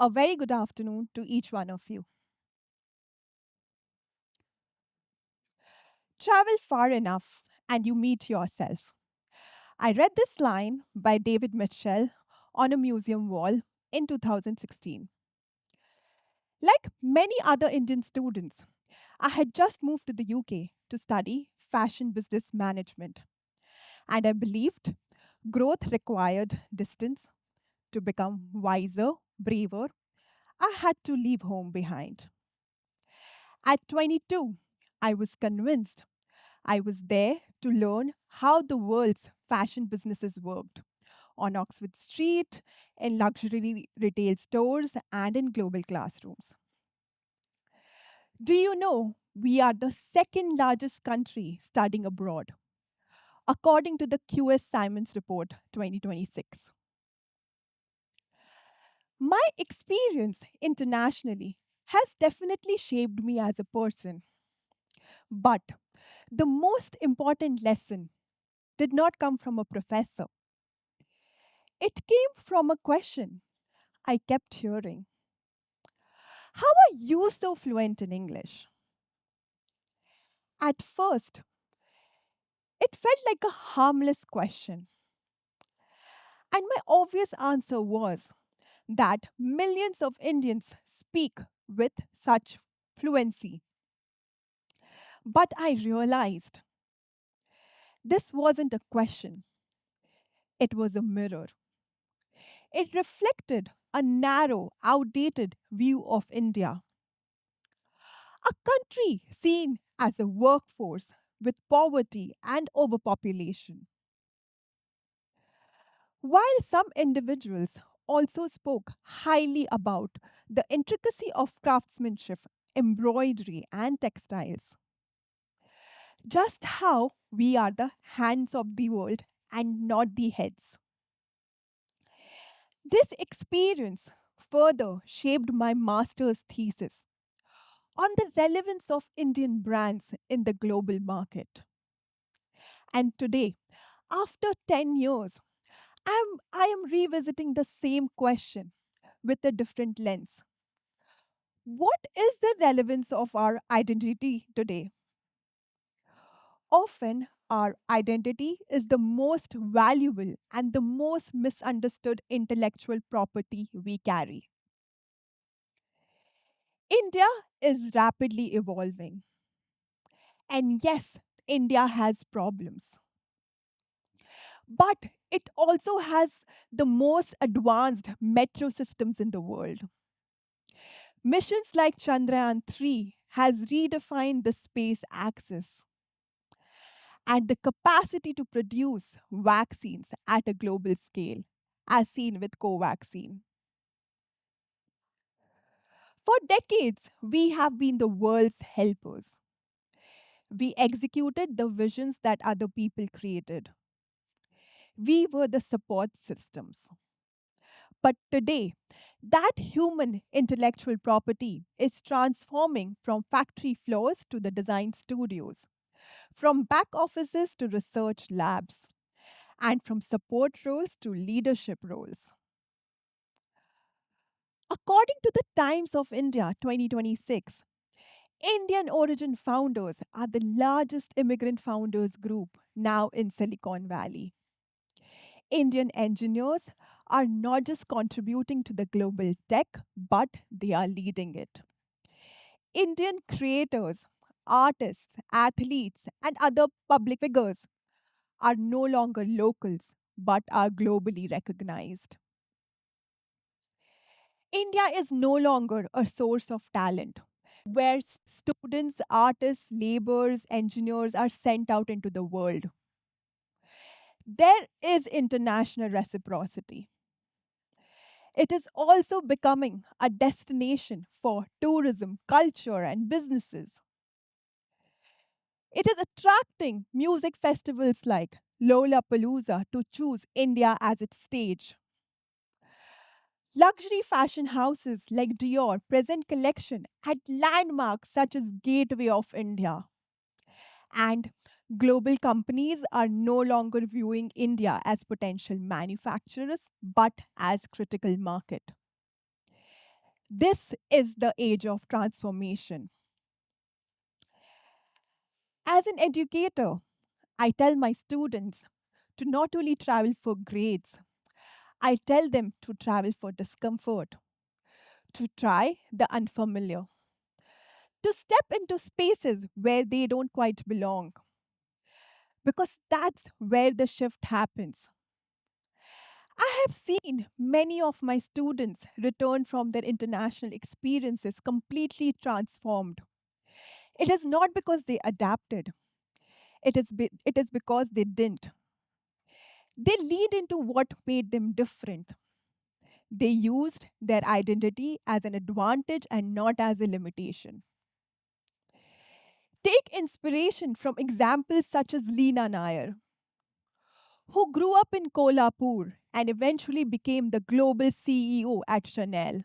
A very good afternoon to each one of you. Travel far enough and you meet yourself. I read this line by David Mitchell on a museum wall in 2016. Like many other Indian students, I had just moved to the UK to study fashion business management, and I believed growth required distance to become wiser, braver. I had to leave home behind. At 22, I was convinced I was there to learn how the world's fashion businesses worked on Oxford Street, in luxury retail stores, and in global classrooms. Do you know we are the second largest country studying abroad, according to the QS Simons Report 2026? My experience internationally has definitely shaped me as a person, but the most important lesson did not come from a professor. It came from a question I kept hearing. How are you so fluent in English? At first, it felt like a harmless question. And my obvious answer was that millions of Indians speak with such fluency. But I realized this wasn't a question, it was a mirror. It reflected a narrow, outdated view of India, a country seen as a workforce with poverty and overpopulation. While some individuals also spoke highly about the intricacy of craftsmanship, embroidery, and textiles, just how we are the hands of the world and not the heads. This experience further shaped my master's thesis on the relevance of Indian brands in the global market. And today, after 10 years, I am revisiting the same question with a different lens. What is the relevance of our identity today? Often, our identity is the most valuable and the most misunderstood intellectual property we carry. India is rapidly evolving. And yes, India has problems. But it also has the most advanced metro systems in the world. Missions like Chandrayaan 3 has redefined the space axis and the capacity to produce vaccines at a global scale, as seen with Covaxin. For decades, we have been the world's helpers. We executed the visions that other people created. We were the support systems. But today, that human intellectual property is transforming from factory floors to the design studios, from back offices to research labs, and from support roles to leadership roles. According to the Times of India 2026, Indian origin founders are the largest immigrant founders group now in Silicon Valley. Indian engineers are not just contributing to the global tech, but they are leading it. Indian creators, artists, athletes, and other public figures are no longer locals, but are globally recognized. India is no longer a source of talent where students, artists, laborers, engineers are sent out into the world. There is international reciprocity. It is also becoming a destination for tourism, culture, and businesses. It is attracting music festivals like Lollapalooza to choose India as its stage. Luxury fashion houses like Dior present collection at landmarks such as Gateway of India. And global companies are no longer viewing India as potential manufacturers but as critical market. This is the age of transformation. As an educator, I tell my students to not only travel for grades, I tell them to travel for discomfort, to try the unfamiliar, to step into spaces where they don't quite belong, because that's where the shift happens. I have seen many of my students return from their international experiences completely transformed. It is not because they adapted, it is because they didn't. They leaned into what made them different. They used their identity as an advantage and not as a limitation. Take inspiration from examples such as Leena Nair, who grew up in Kolhapur and eventually became the global CEO at Chanel.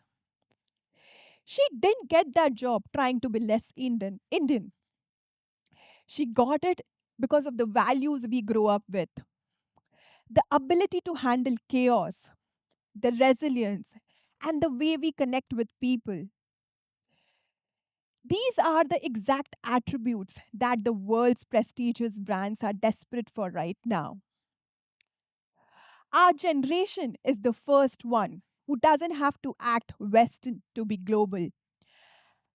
She didn't get that job trying to be less Indian. She got it because of the values we grow up with, the ability to handle chaos, the resilience, and the way we connect with people. These are the exact attributes that the world's prestigious brands are desperate for right now. Our generation is the first one who doesn't have to act Western to be global.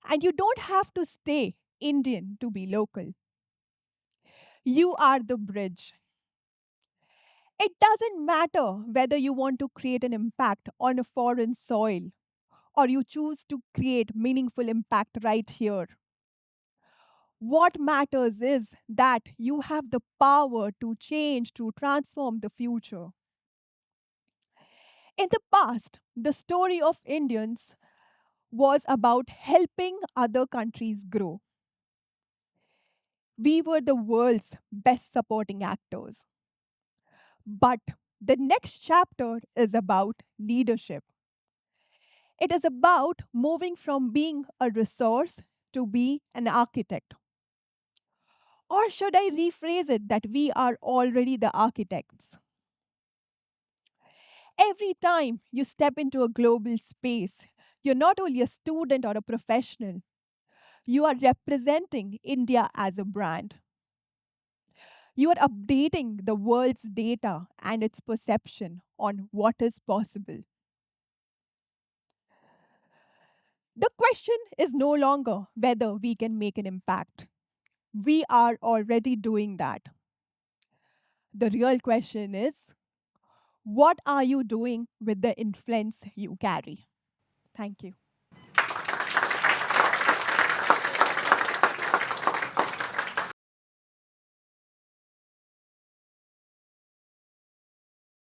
And you don't have to stay Indian to be local. You are the bridge. It doesn't matter whether you want to create an impact on a foreign soil or you choose to create meaningful impact right here. What matters is that you have the power to change, to transform the future. In the past, the story of Indians was about helping other countries grow. We were the world's best supporting actors. But the next chapter is about leadership. It is about moving from being a resource to be an architect. Or should I rephrase it that we are already the architects? Every time you step into a global space, you're not only a student or a professional, you are representing India as a brand. You are updating the world's data and its perception on what is possible. The question is no longer whether we can make an impact. We are already doing that. The real question is, what are you doing with the influence you carry? Thank you.